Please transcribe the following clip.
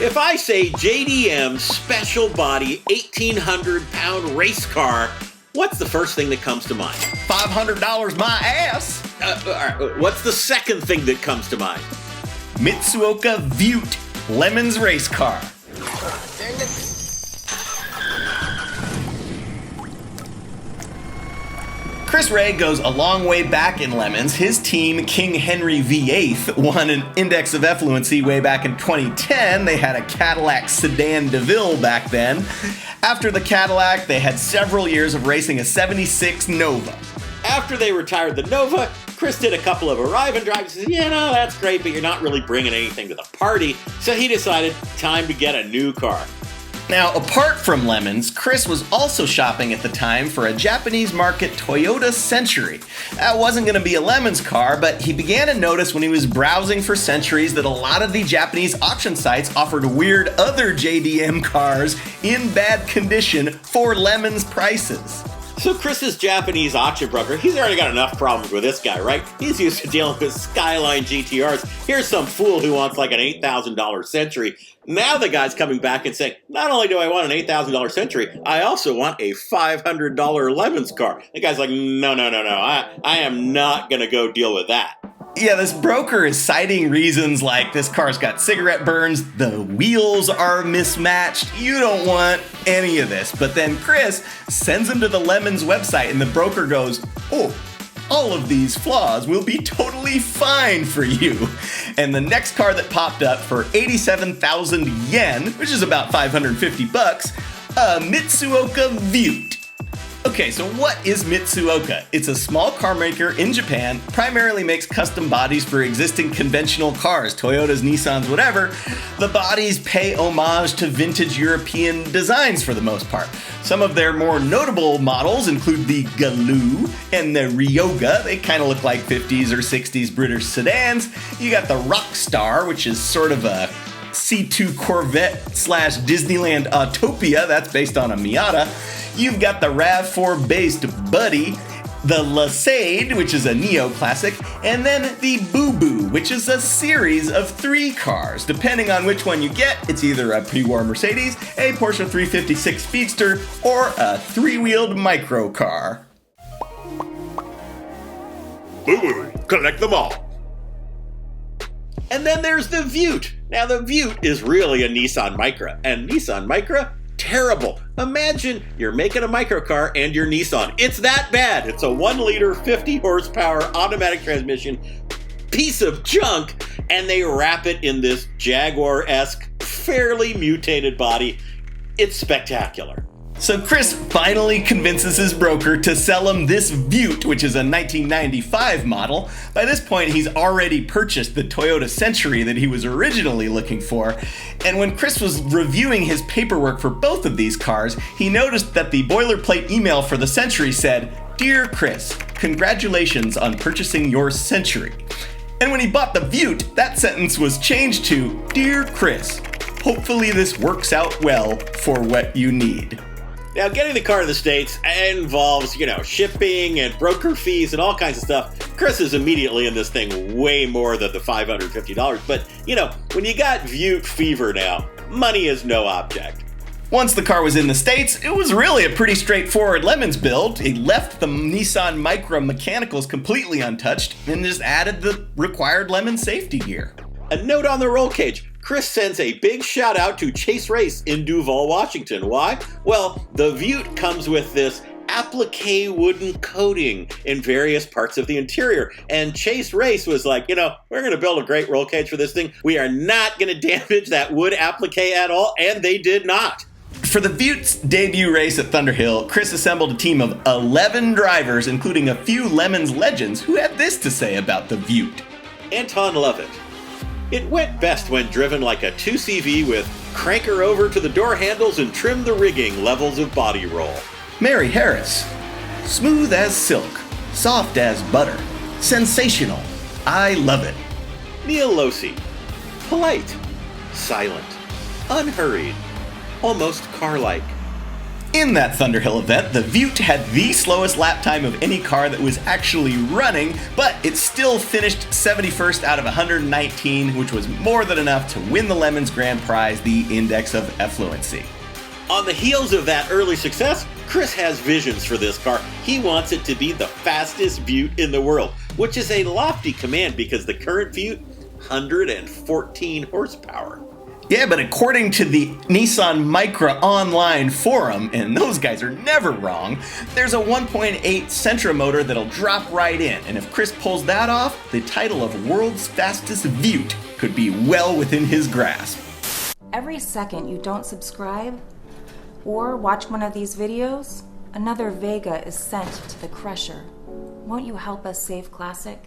If I say JDM special body 1,800-pound race car, what's the first thing that comes to mind? $500 my ass. What's the second thing that comes to mind? Mitsuoka Viewt Lemons race car. Chris Ray goes a long way back in Lemons. His team, King Henry VIII, won an Index of Effluency way back in 2010. They had a Cadillac Sedan DeVille back then. After the Cadillac, they had several years of racing a 76 Nova. After they retired the Nova, Chris did a couple of arrive and drives. He said, yeah, no, that's great, but you're not really bringing anything to the party. So he decided, time to get a new car. Now, apart from Lemons, Chris was also shopping at the time for a Japanese market Toyota Century. That wasn't going to be a Lemons car, but he began to notice when he was browsing for Centuries that a lot of the Japanese auction sites offered weird other JDM cars in bad condition for Lemons prices. So Chris's Japanese auction broker, he's already got enough problems with this guy, right? He's used to dealing with Skyline GTRs. Here's some fool who wants like an $8,000 Century. Now the guy's coming back and saying, not only do I want an $8,000 Century, I also want a $500 Lemons car. The guy's like, no. I am not going to go deal with that. Yeah, this broker is citing reasons like this car's got cigarette burns, the wheels are mismatched, you don't want any of this. But then Chris sends him to the Lemons website and the broker goes, oh, all of these flaws will be totally fine for you. And the next car that popped up for 87,000 yen, which is about $550, a Mitsuoka Viewt. Okay, so what is Mitsuoka? It's a small car maker in Japan, primarily makes custom bodies for existing conventional cars, Toyotas, Nissans, whatever. The bodies pay homage to vintage European designs for the most part. Some of their more notable models include the Galoo and the Ryoga. They kind of look like 50s or 60s British sedans. You got the Rockstar, which is sort of a C2 Corvette / Disneyland Autopia. That's based on a Miata. You've got the RAV4 based Buddy, the Lasade, which is a neo-classic, and then the Boo Boo, which is a series of 3 cars. Depending on which one you get, it's either a pre-war Mercedes, a Porsche 356 Speedster, or a 3-wheeled micro car. Boo Boo, collect them all. And then there's the Viewt. Now the Viewt is really a Nissan Micra, and Nissan Micra, terrible. Imagine you're making a microcar and your Nissan. It's that bad. It's a 1-liter, 50 horsepower automatic transmission piece of junk, and they wrap it in this Jaguar-esque, fairly mutated body. It's spectacular. So Chris finally convinces his broker to sell him this Viewt, which is a 1995 model. By this point, he's already purchased the Toyota Century that he was originally looking for. And when Chris was reviewing his paperwork for both of these cars, he noticed that the boilerplate email for the Century said, "Dear Chris, congratulations on purchasing your Century." And when he bought the Viewt, that sentence was changed to, "Dear Chris, hopefully this works out well for what you need." Now, getting the car to the States involves, shipping and broker fees and all kinds of stuff. Chris is immediately in this thing way more than the $550. But, when you got Viewt fever now, money is no object. Once the car was in the States, it was really a pretty straightforward Lemons build. He left the Nissan Micra mechanicals completely untouched and just added the required Lemons safety gear. A note on the roll cage. Chris sends a big shout out to Chase Race in Duval, Washington. Why? Well, the Viewt comes with this applique wooden coating in various parts of the interior. And Chase Race was like, we're going to build a great roll cage for this thing. We are not going to damage that wood applique at all. And they did not. For the Viewt's debut race at Thunderhill, Chris assembled a team of 11 drivers, including a few Lemons legends, who had this to say about the Viewt. Anton Lovett. It went best when driven like a 2CV with crank her over to the door handles and trim the rigging levels of body roll. Mary Harris. Smooth as silk, soft as butter, sensational. I love it. Neil Losi. Polite, silent, unhurried, almost car-like. In that Thunderhill event, the Viewt had the slowest lap time of any car that was actually running, but it still finished 71st out of 119, which was more than enough to win the Lemons Grand Prize, the Index of Effluency. On the heels of that early success, Chris has visions for this car. He wants it to be the fastest Viewt in the world, which is a lofty command because the current Viewt, 114 horsepower. Yeah, but according to the Nissan Micra online forum, and those guys are never wrong, there's a 1.8 Sentra motor that'll drop right in, and if Chris pulls that off, the title of World's Fastest Viewt could be well within his grasp. Every second you don't subscribe or watch one of these videos, another Vega is sent to the crusher. Won't you help us save Classic?